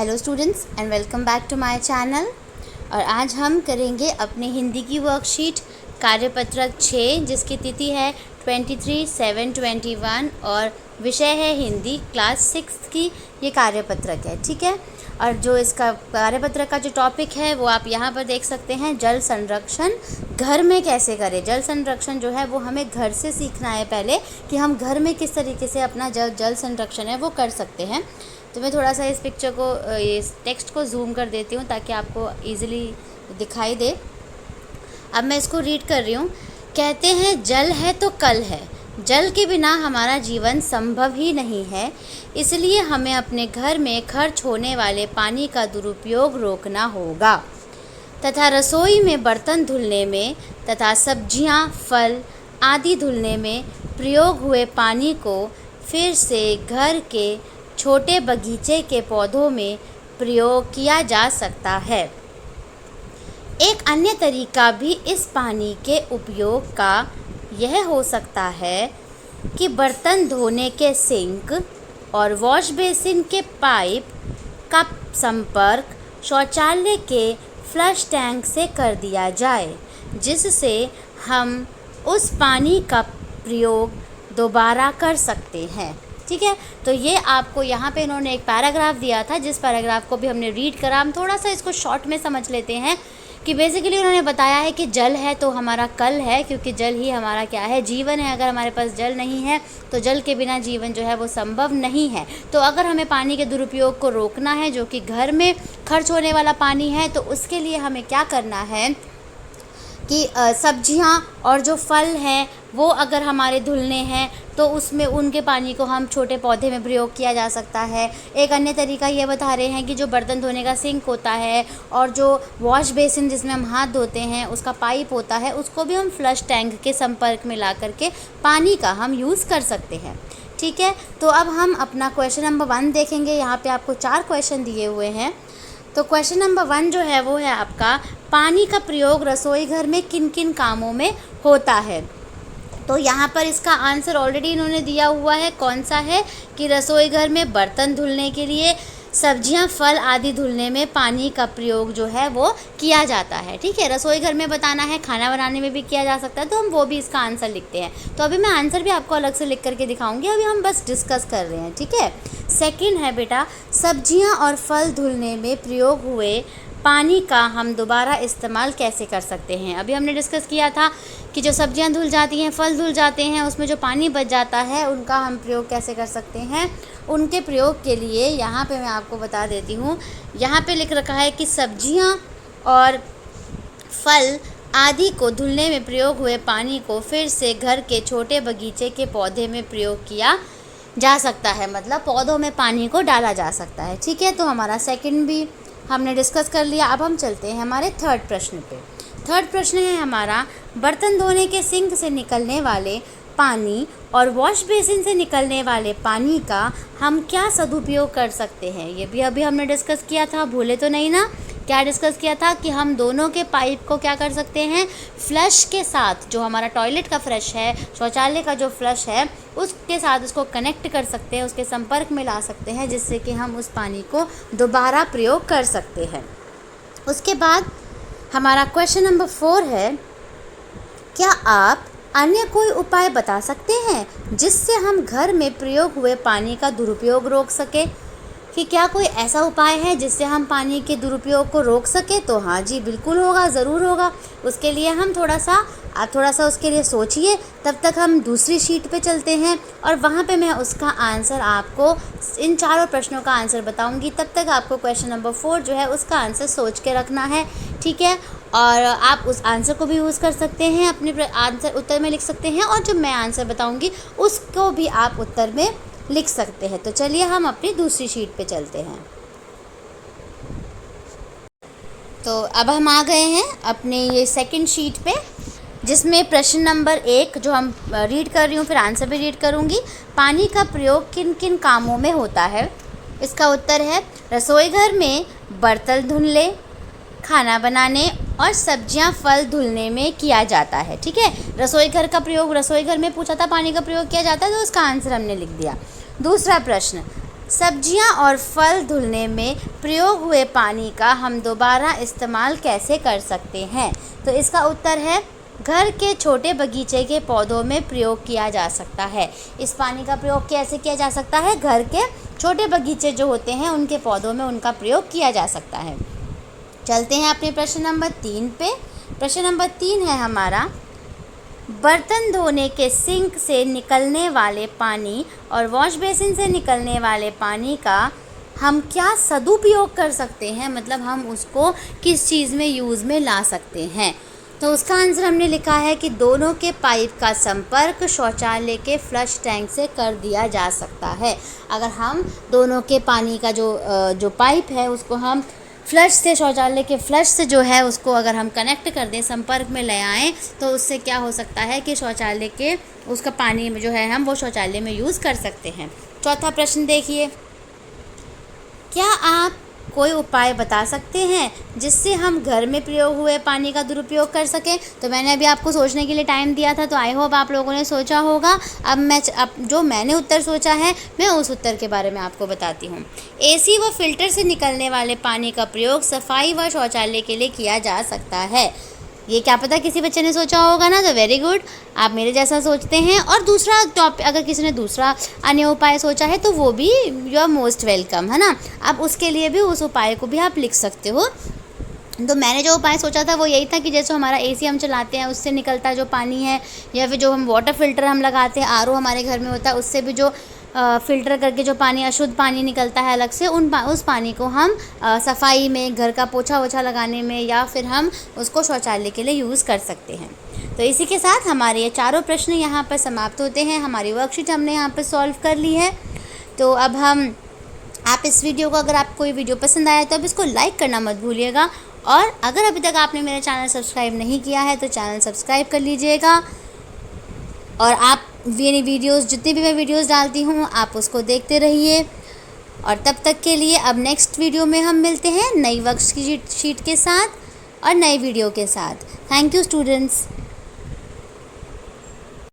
Hello students and welcome back to my channel. और आज हम करेंगे अपने हिंदी की वर्कशीट कार्यपत्रक 6 जिसकी तिथि है 23/7/21 और विषय है हिंदी, क्लास 6 की ये कार्यपत्रक है। ठीक है, और जो इसका कार्यपत्रक का जो टॉपिक है वो आप यहाँ पर देख सकते हैं, जल संरक्षण घर में कैसे करें। जल संरक्षण जो है वो हमें घर से सीखना है पहले कि हम घर में किस तरीके से अपना जल संरक्षण है वो कर सकते हैं। तो मैं थोड़ा सा इस पिक्चर को, इस टेक्स्ट को जूम कर देती हूँ ताकि आपको ईजिली दिखाई दे। अब मैं इसको रीड कर रही हूँ। कहते हैं जल है तो कल है, जल के बिना हमारा जीवन संभव ही नहीं है, इसलिए हमें अपने घर में खर्च होने वाले पानी का दुरुपयोग रोकना होगा तथा रसोई में बर्तन धुलने में तथा सब्जियां, फल आदि धुलने में प्रयोग हुए पानी को फिर से घर के छोटे बगीचे के पौधों में प्रयोग किया जा सकता है। एक अन्य तरीका भी इस पानी के उपयोग का यह हो सकता है कि बर्तन धोने के सिंक और वॉश बेसिन के पाइप का संपर्क शौचालय के फ्लश टैंक से कर दिया जाए, जिससे हम उस पानी का प्रयोग दोबारा कर सकते हैं। ठीक है, तो ये आपको यहाँ पे इन्होंने एक पैराग्राफ दिया था जिस पैराग्राफ को भी हमने रीड करा। हम थोड़ा सा इसको शॉर्ट में समझ लेते हैं कि बेसिकली उन्होंने बताया है कि जल है तो हमारा कल है, क्योंकि जल ही हमारा क्या है, जीवन है। अगर हमारे पास जल नहीं है तो जल के बिना जीवन जो है वो संभव नहीं है। तो अगर हमें पानी के दुरुपयोग को रोकना है, जो कि घर में खर्च होने वाला पानी है, तो उसके लिए हमें क्या करना है कि सब्जियां और जो फल हैं वो अगर हमारे धुलने हैं तो उसमें उनके पानी को हम छोटे पौधे में प्रयोग किया जा सकता है। एक अन्य तरीका ये बता रहे हैं कि जो बर्तन धोने का सिंक होता है और जो वॉश बेसिन जिसमें हम हाथ धोते हैं उसका पाइप होता है, उसको भी हम फ्लश टैंक के संपर्क में ला करके पानी का हम यूज़ कर सकते हैं। ठीक है, तो अब हम अपना क्वेश्चन नंबर 1 देखेंगे। यहाँ पे आपको 4 क्वेश्चन दिए हुए हैं। तो क्वेश्चन नंबर 1 जो है वो है आपका, पानी का प्रयोग रसोई घर में किन किन कामों में होता है। तो यहाँ पर इसका आंसर ऑलरेडी इन्होंने दिया हुआ है। कौन सा है कि रसोई घर में बर्तन धुलने के लिए, सब्जियां, फल आदि धुलने में पानी का प्रयोग जो है वो किया जाता है। ठीक है, रसोई घर में बताना है, खाना बनाने में भी किया जा सकता है, तो हम वो भी इसका आंसर लिखते हैं। तो अभी मैं आंसर भी आपको अलग से लिख करके दिखाऊंगी, अभी हम बस डिस्कस कर रहे हैं। ठीक है, सेकंड है बेटा, सब्जियां और फल धुलने में प्रयोग हुए पानी का हम दोबारा इस्तेमाल कैसे कर सकते हैं। अभी हमने डिस्कस किया था कि जो सब्जियां धुल जाती हैं, फल धुल जाते हैं, उसमें जो पानी बच जाता है उनका हम प्रयोग कैसे कर सकते हैं। उनके प्रयोग के लिए यहाँ पे मैं आपको बता देती हूँ। यहाँ पे लिख रखा है कि सब्जियां और फल आदि को धुलने में प्रयोग हुए पानी को फिर से घर के छोटे बगीचे के पौधे में प्रयोग किया जा सकता है, मतलब पौधों में पानी को डाला जा सकता है। ठीक है, तो हमारा सेकंड भी हमने डिस्कस कर लिया। अब हम चलते हैं हमारे थर्ड प्रश्न पे। थर्ड प्रश्न है हमारा, बर्तन धोने के सिंक से निकलने वाले पानी और वॉश बेसिन से निकलने वाले पानी का हम क्या सदुपयोग कर सकते हैं। ये भी अभी हमने डिस्कस किया था, भूले तो नहीं ना। क्या डिस्कस किया था कि हम दोनों के पाइप को क्या कर सकते हैं, फ्लश के साथ, जो हमारा टॉयलेट का फ्लश है, शौचालय का जो फ्लश है, उसके साथ उसको कनेक्ट कर सकते हैं, उसके संपर्क में ला सकते हैं, जिससे कि हम उस पानी को दोबारा प्रयोग कर सकते हैं। उसके बाद हमारा क्वेश्चन नंबर 4 है, क्या आप अन्य कोई उपाय बता सकते हैं जिससे हम घर में प्रयोग हुए पानी का दुरुपयोग रोक सकें। कि क्या कोई ऐसा उपाय है जिससे हम पानी के दुरुपयोग को रोक सके। तो हाँ जी, बिल्कुल होगा, ज़रूर होगा। उसके लिए हम आप थोड़ा सा उसके लिए सोचिए। तब तक हम दूसरी शीट पे चलते हैं और वहाँ पे मैं उसका आंसर आपको, इन चारों प्रश्नों का आंसर बताऊँगी। तब तक आपको क्वेश्चन नंबर 4 जो है उसका आंसर सोच के रखना है। ठीक है, और आप उस आंसर को भी यूज़ कर सकते हैं, अपने आंसर उत्तर में लिख सकते हैं, और जो मैं आंसर बताऊँगी उसको भी आप उत्तर में लिख सकते हैं। तो चलिए हम अपनी दूसरी शीट पे चलते हैं। तो अब हम आ गए हैं अपने ये सेकंड शीट पे, जिसमें प्रश्न नंबर 1 जो हम रीड कर रही हूँ, फिर आंसर भी रीड करूँगी। पानी का प्रयोग किन किन कामों में होता है। इसका उत्तर है, रसोई घर में बर्तन धुलने, खाना बनाने और सब्जियां, फल धुलने में किया जाता है। ठीक है, रसोई घर का प्रयोग, रसोई घर में पूछा था पानी का प्रयोग किया जाता है, तो उसका आंसर हमने लिख दिया। दूसरा प्रश्न, सब्जियां और फल धुलने में प्रयोग हुए पानी का हम दोबारा इस्तेमाल कैसे कर सकते हैं? तो इसका उत्तर है घर के छोटे बगीचे के पौधों में प्रयोग किया जा सकता है। इस पानी का प्रयोग कैसे किया जा सकता है? घर के छोटे बगीचे जो होते हैं उनके पौधों में उनका प्रयोग किया जा सकता है। चलते हैं अपने प्रश्न नंबर 3 पे। प्रश्न नंबर 3 है हमारा, बर्तन धोने के सिंक से निकलने वाले पानी और वॉश बेसिन से निकलने वाले पानी का हम क्या सदुपयोग कर सकते हैं, मतलब हम उसको किस चीज़ में यूज़ में ला सकते हैं? तो उसका आंसर हमने लिखा है कि दोनों के पाइप का संपर्क शौचालय के टैंक से कर दिया जा सकता है। अगर हम दोनों के पानी का जो पाइप है उसको हम फ्लश से, शौचालय के फ्लश से जो है उसको अगर हम कनेक्ट कर दें, संपर्क में ले आएँ, तो उससे क्या हो सकता है कि शौचालय के उसका पानी में जो है हम वो शौचालय में यूज़ कर सकते हैं। चौथा प्रश्न देखिए, क्या आप कोई उपाय बता सकते हैं जिससे हम घर में प्रयोग हुए पानी का दुरुपयोग कर सकें? तो मैंने अभी आपको सोचने के लिए टाइम दिया था, तो आई होप आप लोगों ने सोचा होगा। अब जो मैंने उत्तर सोचा है मैं उस उत्तर के बारे में आपको बताती हूँ। एसी व फिल्टर से निकलने वाले पानी का प्रयोग सफाई व शौचालय के लिए किया जा सकता है। ये क्या पता किसी बच्चे ने सोचा होगा ना, तो वेरी गुड, आप मेरे जैसा सोचते हैं। और दूसरा टॉपिक, अगर किसी ने दूसरा अन्य उपाय सोचा है तो वो भी यू आर मोस्ट वेलकम, है ना। अब उसके लिए भी उस उपाय को भी आप लिख सकते हो। तो मैंने जो उपाय सोचा था वो यही था कि जैसे हमारा एसी हम चलाते हैं उससे निकलता जो पानी है, या फिर जो हम वाटर फिल्टर हम लगाते हैं, आरओ हमारे घर में होता है, उससे भी जो फ़िल्टर करके जो पानी, अशुद्ध पानी निकलता है अलग से, उस पानी को हम सफाई में, घर का पोछा वोछा लगाने में, या फिर हम उसको शौचालय के लिए यूज़ कर सकते हैं। तो इसी के साथ हमारे ये चारों प्रश्न यहाँ पर समाप्त होते हैं। हमारी वर्कशीट हमने यहाँ पर सॉल्व कर ली है। तो अब आप इस वीडियो को, अगर आपको ये वीडियो पसंद आया तो अब इसको लाइक करना मत भूलिएगा, और अगर अभी तक आपने मेरा चैनल सब्सक्राइब नहीं किया है तो चैनल सब्सक्राइब कर लीजिएगा। और आप मेरी वीडियोस, जितनी भी मैं वीडियोस डालती हूँ, आप उसको देखते रहिए। और तब तक के लिए अब नेक्स्ट वीडियो में हम मिलते हैं नई वर्कशीट के साथ और नई वीडियो के साथ। Thank you students.